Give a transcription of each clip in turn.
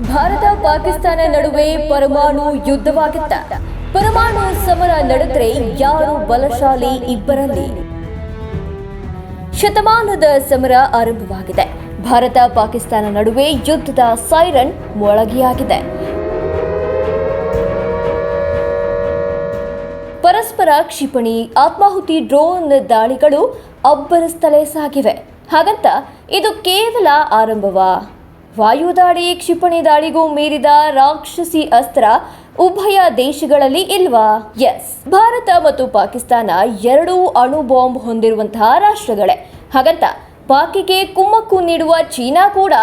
ಭಾರತ ಪಾಕಿಸ್ತಾನ ನಡುವೆ ಪರಮಾಣು ಯುದ್ಧವಾಗಿತ್ತ. ಪರಮಾಣು ಸಮರ ನಡೆದರೆ ಯಾರು ಬಲಶಾಲಿ ಇಬ್ಬರಲ್ಲಿ? ಶತಮಾನದ ಸಮರ ಆರಂಭವಾಗಿದೆ. ಭಾರತ ಪಾಕಿಸ್ತಾನ ನಡುವೆ ಯುದ್ಧದ ಸೈರನ್ ಮೊಳಗಿಯಾಗಿದೆ. ಪರಸ್ಪರ ಕ್ಷಿಪಣಿ, ಆತ್ಮಾಹುತಿ, ಡ್ರೋನ್ ದಾಳಿಗಳು ಅಬ್ಬರಿಸುತ್ತಲೇ ಸಾಗಿವೆ. ಹಾಗಂತ ಇದು ಕೇವಲ ಆರಂಭವಾ? ವಾಯುದಾಳಿ, ಕ್ಷಿಪಣಿ ದಾಳಿಗೂ ಮೀರಿದ ರಾಕ್ಷಸಿ ಅಸ್ತ್ರ ಉಭಯ ದೇಶಗಳಲ್ಲಿ ಇಲ್ವಾ? ಎಸ್, ಭಾರತ ಮತ್ತು ಪಾಕಿಸ್ತಾನ ಎರಡೂ ಅಣು ಬಾಂಬ್ ಹೊಂದಿರುವಂತಹ ರಾಷ್ಟ್ರಗಳೇ. ಹಾಗಂತ ಪಾಕಿಗೆ ಕುಮ್ಮಕ್ಕು ನೀಡುವ ಚೀನಾ ಕೂಡ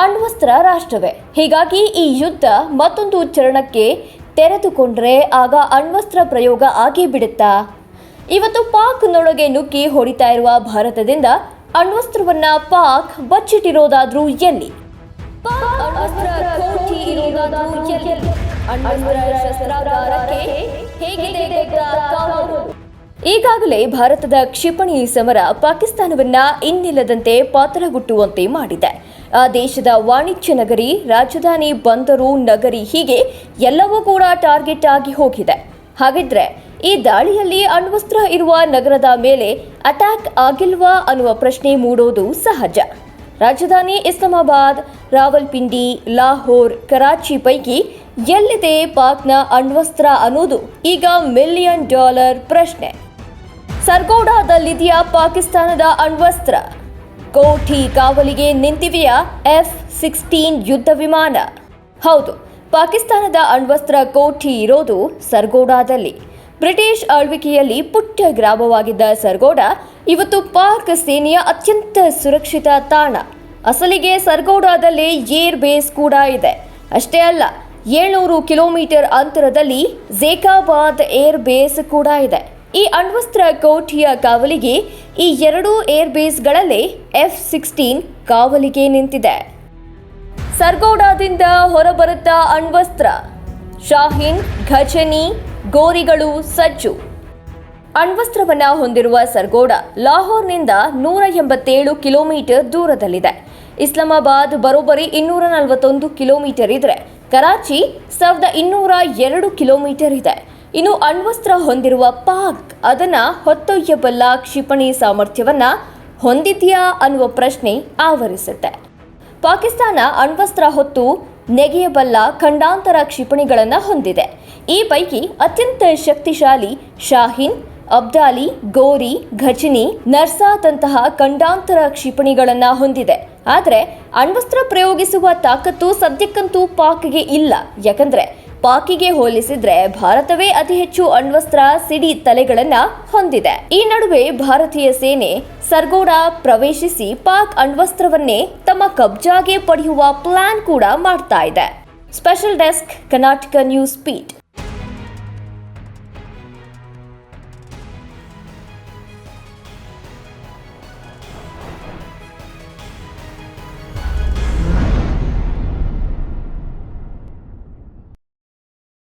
ಅಣ್ವಸ್ತ್ರ ರಾಷ್ಟ್ರವೇ. ಹೀಗಾಗಿ ಈ ಯುದ್ಧ ಮತ್ತೊಂದು ಚರಣಕ್ಕೆ ತೆರೆದುಕೊಂಡ್ರೆ ಆಗ ಅಣ್ವಸ್ತ್ರ ಪ್ರಯೋಗ ಆಗೇ ಬಿಡುತ್ತಾ? ಇವತ್ತು ಪಾಕ್ನೊಳಗೆ ನುಗ್ಗಿ ಹೊಡಿತಾ ಇರುವ ಭಾರತದಿಂದ ಅಣ್ವಸ್ತ್ರವನ್ನ ಪಾಕ್ ಬಚ್ಚಿಟ್ಟಿರೋದಾದ್ರೂ ಎಲ್ಲಿ? ಪಾಕ್ ಅಣ್ವಸ್ತ್ರ ಕೋಠಿ ಇರೋದಾದ್ರೂ ಎಲ್ಲಿ? ಅಣ್ವಸ್ತ್ರ ಶಸ್ತ್ರಾಗಾರಕ್ಕೆ ಹೇಗಿದೆ ಕಾನೂನು? ಈಗಾಗಲೇ ಭಾರತದ ಕ್ಷಿಪಣಿ ಸಮರ ಪಾಕಿಸ್ತಾನವನ್ನ ಇನ್ನಿಲ್ಲದಂತೆ ಪಾತರಗುಟ್ಟುವಂತೆ ಮಾಡಿದೆ. ಆ ದೇಶದ ವಾಣಿಜ್ಯ ನಗರಿ, ರಾಜಧಾನಿ, ಬಂದರು, ನಗರಿ ಹೀಗೆ ಎಲ್ಲವೂ ಕೂಡ ಟಾರ್ಗೆಟ್ ಆಗಿ ಹೋಗಿದೆ. ಹಾಗಿದ್ರೆ ಈ ದಾಳಿಯಲ್ಲಿ ಅಣ್ವಸ್ತ್ರ ಇರುವ ನಗರದ ಮೇಲೆ ಅಟ್ಯಾಕ್ ಆಗಿಲ್ವಾ ಅನ್ನುವ ಪ್ರಶ್ನೆ ಮೂಡೋದು ಸಹಜ. ರಾಜಧಾನಿ ಇಸ್ಲಾಮಾಬಾದ್, ರಾವಲ್ಪಿಂಡಿ, ಲಾಹೋರ್, ಕರಾಚಿ ಪೈಕಿ ಎಲ್ಲಿದೆ ಪಾಕ್ನ ಅಣ್ವಸ್ತ್ರ ಅನ್ನೋದು ಈಗ $1 ಮಿಲಿಯನ್ ಪ್ರಶ್ನೆ. ಸರ್ಗೋಡಾದಲ್ಲಿದೆಯಾ ಪಾಕಿಸ್ತಾನದ ಅಣ್ವಸ್ತ್ರ? ಕೋಠಿ ಕಾವಲಿಗೆ ನಿಂತಿವೆಯಾ F-16 ಯುದ್ಧ ವಿಮಾನ? ಹೌದು, ಪಾಕಿಸ್ತಾನದ ಅಣ್ವಸ್ತ್ರ ಕೋಠಿ ಇರೋದು ಸರ್ಗೋಡಾದಲ್ಲಿ. ಬ್ರಿಟಿಷ್ ಆಳ್ವಿಕೆಯಲ್ಲಿ ಪುಟ್ಟ ಗ್ರಾಮವಾಗಿದ್ದ ಸರ್ಗೋಡ ಇವತ್ತು ಪಾಕ್ ಸೇನೆಯ ಅತ್ಯಂತ ಸುರಕ್ಷಿತ ತಾಣ. ಅಸಲಿಗೆ ಸರ್ಗೋಡಾದಲ್ಲಿ ಏರ್ ಬೇಸ್ ಕೂಡ ಇದೆ. ಅಷ್ಟೇ ಅಲ್ಲ, 700 ಕಿಲೋಮೀಟರ್ ಅಂತರದಲ್ಲಿ ಝೇಕಾಬಾದ್ ಏರ್ ಬೇಸ್ ಕೂಡ ಇದೆ. ಈ ಅಣ್ವಸ್ತ್ರ ಕೋಠಿಯ ಕಾವಲಿಗೆ ಈ ಎರಡೂ ಏರ್ ಬೇಸ್ಗಳಲ್ಲೇ F-16 ಕಾವಲಿಗೆ ನಿಂತಿದೆ. ಸರ್ಗೋಡಾದಿಂದ ಹೊರಬರುತ್ತಾ ಅಣ್ವಸ್ತ್ರ, ಶಾಹೀನ್, ಘಜನಿ, ಗೋರಿಗಳು ಸಜ್ಜು. ಅಣ್ವಸ್ತ್ರವನ್ನ ಹೊಂದಿರುವ ಸರ್ಗೋಡ ಲಾಹೋರ್ನಿಂದ 187 ಕಿಲೋಮೀಟರ್ ದೂರದಲ್ಲಿದೆ. ಇಸ್ಲಾಮಾಬಾದ್ ಬರೋಬ್ಬರಿ 241 ಕಿಲೋಮೀಟರ್ ಇದ್ರೆ ಕರಾಚಿ 1202 ಕಿಲೋಮೀಟರ್ ಇದೆ. ಇನ್ನು ಅಣ್ವಸ್ತ್ರ ಹೊಂದಿರುವ ಪಾಕ್ ಅದನ್ನ ಹೊತ್ತೊಯ್ಯಬಲ್ಲ ಕ್ಷಿಪಣಿ ಸಾಮರ್ಥ್ಯವನ್ನ ಹೊಂದಿದೆಯಾ ಅನ್ನುವ ಪ್ರಶ್ನೆ ಆವರಿಸುತ್ತೆ. ಪಾಕಿಸ್ತಾನ ಅಣ್ವಸ್ತ್ರ ಹೊತ್ತು ನೆಗೆಯಬಲ್ಲ ಖಂಡಾಂತರ ಕ್ಷಿಪಣಿಗಳನ್ನು ಹೊಂದಿದೆ. ಈ ಪೈಕಿ ಅತ್ಯಂತ ಶಕ್ತಿಶಾಲಿ ಶಾಹೀನ್, ಅಬ್ದಾಲಿ, ಗೋರಿ, ಘಜನಿ, ನರ್ಸಾದಂತಹ ಖಂಡಾಂತರ ಕ್ಷಿಪಣಿಗಳನ್ನು ಹೊಂದಿದೆ. ಆದರೆ ಅಣ್ವಸ್ತ್ರ ಪ್ರಯೋಗಿಸುವ ತಾಕತ್ತು ಸದ್ಯಕ್ಕಂತೂ ಪಾಕ್ಗೆ ಇಲ್ಲ. ಯಾಕಂದ್ರೆ ಪಾಕಿಗೆ ಹೋಲಿಸಿದ್ರೆ ಭಾರತವೇ ಅತಿ ಹೆಚ್ಚು ಅಣ್ವಸ್ತ್ರ ಸಿಡಿ ತಲೆಗಳನ್ನ ಹೊಂದಿದೆ. ಈ ನಡುವೆ ಭಾರತೀಯ ಸೇನೆ ಸರ್ಗೋಡ ಪ್ರವೇಶಿಸಿ ಪಾಕ್ ಅಣ್ವಸ್ತ್ರವನ್ನೇ ತಮ್ಮ ಕಬ್ಜಾಗೆ ಪಡೆಯುವ ಪ್ಲಾನ್ ಕೂಡ ಮಾಡ್ತಾ ಇದೆ. Special desk, Karnataka news beet.